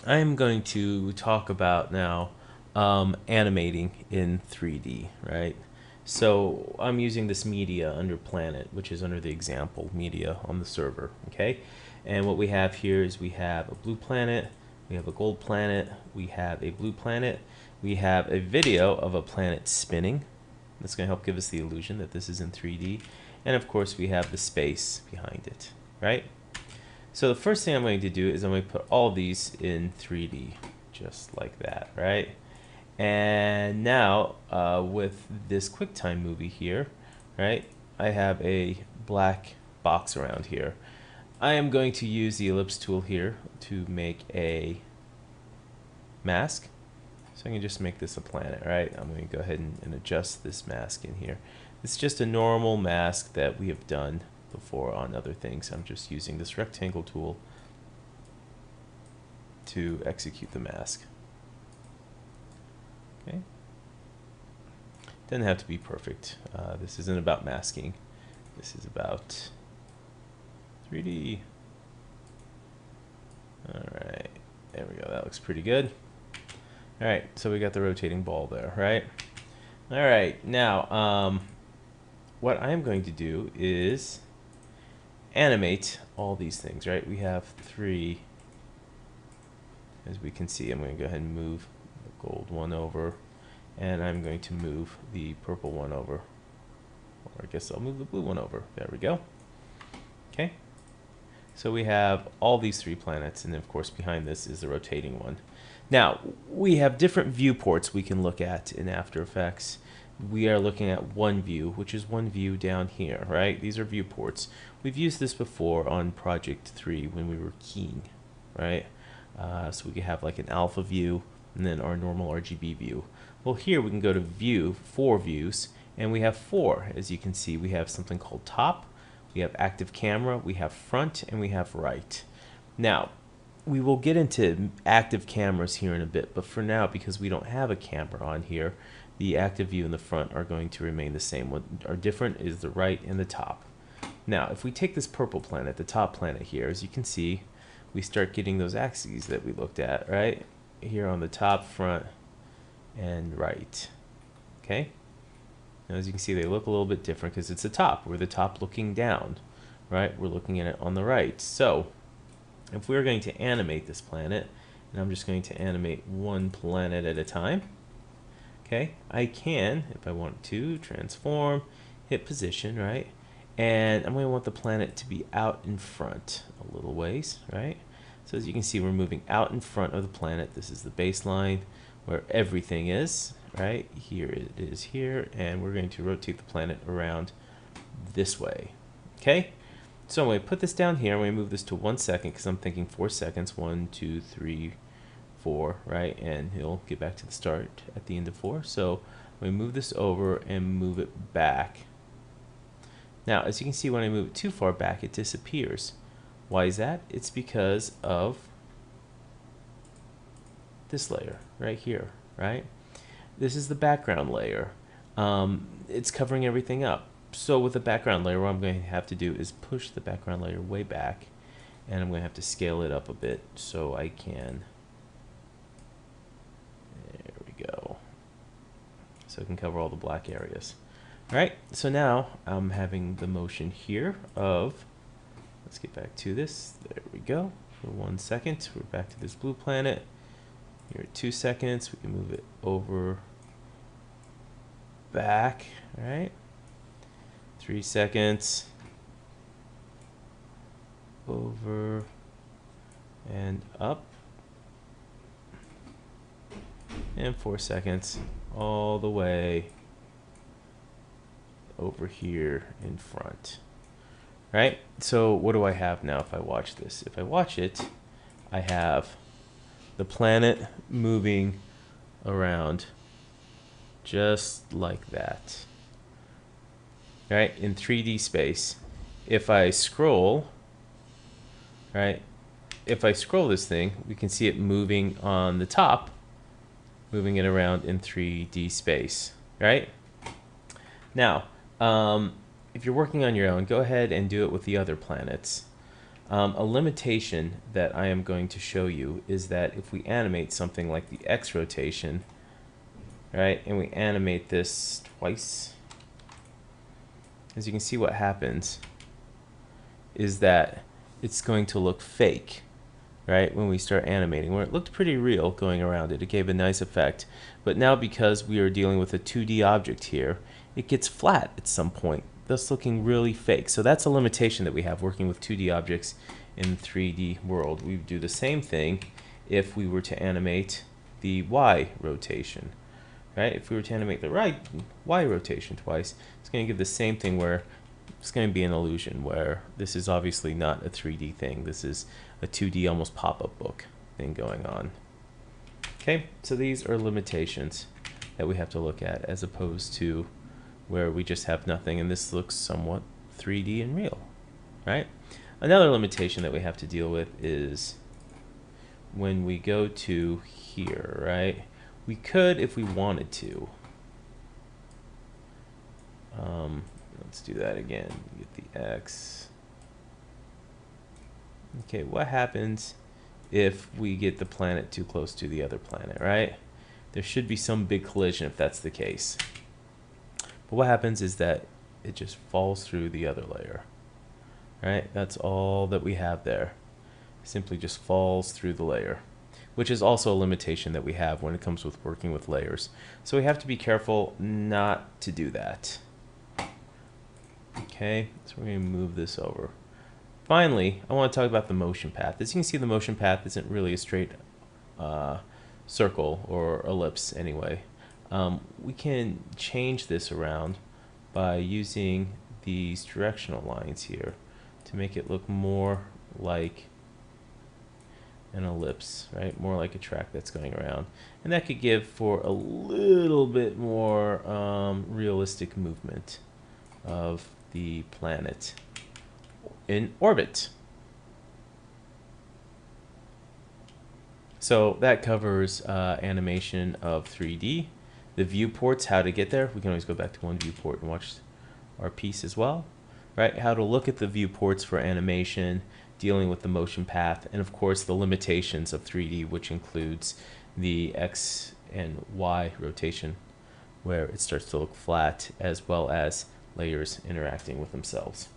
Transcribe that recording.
I am going to talk about now animating in 3D, right? So I'm using this media under Planet, which is under the example media on the server, okay? And what we have here is we have a blue planet, we have a gold planet, we have a blue planet, we have a video of a planet spinning. That's going to help give us the illusion that this is in 3D. And of course we have the space behind it, right? So the first thing I'm going to do is I'm going to put all of these in 3D, just like that, right? And now with this QuickTime movie here, right, I have a black box around here. I am going to use the ellipse tool here to make a mask. So I can just make this a planet, right? I'm going to go ahead and adjust this mask in here. It's just a normal mask that we have done before on other things. I'm just using this rectangle tool to execute the mask. Okay. Doesn't have to be perfect. This isn't about masking. This is about 3D. Alright, there we go. That looks pretty good. Alright, so we got the rotating ball there, right? Alright, now what I'm going to do is animate all these things, right? We have 3, as we can see. I'm going to go ahead and move the gold one over, and I'm going to move the purple one over. Or I guess I'll move the blue one over. There we go. Okay. So we have all these 3 planets, and of course behind this is the rotating one. Now, we have different viewports we can look at in After Effects. We are looking at one view, which is one view down here, right? These are viewports. We've used this before on Project 3 when we were keying, right? So we can have like an alpha view and then our normal RGB view. Well, here we can go to view, 4 views, and we have 4. As you can see, we have something called top, we have active camera, we have front, and we have right. Now, we will get into active cameras here in a bit, but for now, because we don't have a camera on here, the active view and the front are going to remain the same. What are different is the right and the top. Now, if we take this purple planet, the top planet here, as you can see, we start getting those axes that we looked at, right? Here on the top, front, and right. Okay? Now, as you can see, they look a little bit different because it's the top. We're the top looking down, right? We're looking at it on the right. So, if we're going to animate this planet, and I'm just going to animate one planet at a time, okay, I can, if I want to, transform, hit position, right? And I'm going to want the planet to be out in front a little ways, right? So as you can see, we're moving out in front of the planet. This is the baseline where everything is, right? Here it is here, and we're going to rotate the planet around this way, okay? So I'm going to put this down here. I'm going to move this to 1 second because I'm thinking 4 seconds. 1, 2, 3, 4, right? And he'll get back to the start at the end of 4. So I'm going to move this over and move it back. Now, as you can see, when I move it too far back, it disappears. Why is that? It's because of this layer right here, right? This is the background layer. It's covering everything up. So with the background layer, what I'm going to have to do is push the background layer way back, and I'm going to have to scale it up a bit so I can, there we go, so I can cover all the black areas. All right, so now I'm having the motion here of, let's get back to this, there we go, for 1 second, we're back to this blue planet. Here at 2 seconds, we can move it over, back, all right? 3 seconds, over and up, and 4 seconds all the way over here in front, right? So what do I have now if I watch this? If I watch it, I have the planet moving around just like that, right, in 3D space. If I scroll, right, if I scroll this thing, we can see it moving on the top, moving it around in 3D space, right? Now, if you're working on your own, go ahead and do it with the other planets. A limitation that I am going to show you is that if we animate something like the X rotation, right, and we animate this twice, as you can see, what happens is that it's going to look fake, right, when we start animating, where it looked pretty real going around it. It gave a nice effect. But now, because we are dealing with a 2D object here, it gets flat at some point, thus looking really fake. So that's a limitation that we have working with 2D objects in the 3D world. We would do the same thing if we were to animate the Y rotation, right? If we were to animate the Y rotation twice, it's going to give the same thing where it's going to be an illusion, where this is obviously not a 3D thing. This is a 2D, almost pop-up book thing going on. Okay, so these are limitations that we have to look at, as opposed to where we just have nothing and this looks somewhat 3D and real, right? Another limitation that we have to deal with is when we go to here, right? We could, if we wanted to, let's do that again. Get the X. Okay, what happens if we get the planet too close to the other planet, right? There should be some big collision if that's the case. But what happens is that it just falls through the other layer, right? That's all that we have there. Simply just falls through the layer, which is also a limitation that we have when it comes with working with layers. So we have to be careful not to do that. Okay, so we're going to move this over. Finally, I want to talk about the motion path. As you can see, the motion path isn't really a straight circle or ellipse anyway. We can change this around by using these directional lines here to make it look more like an ellipse, right? More like a track that's going around. And that could give for a little bit more realistic movement of the planet in orbit. So that covers animation of 3D. The viewports, how to get there. We can always go back to one viewport and watch our piece as well, right? How to look at the viewports for animation, dealing with the motion path, and of course the limitations of 3D, which includes the X and Y rotation, where it starts to look flat, as well as layers interacting with themselves.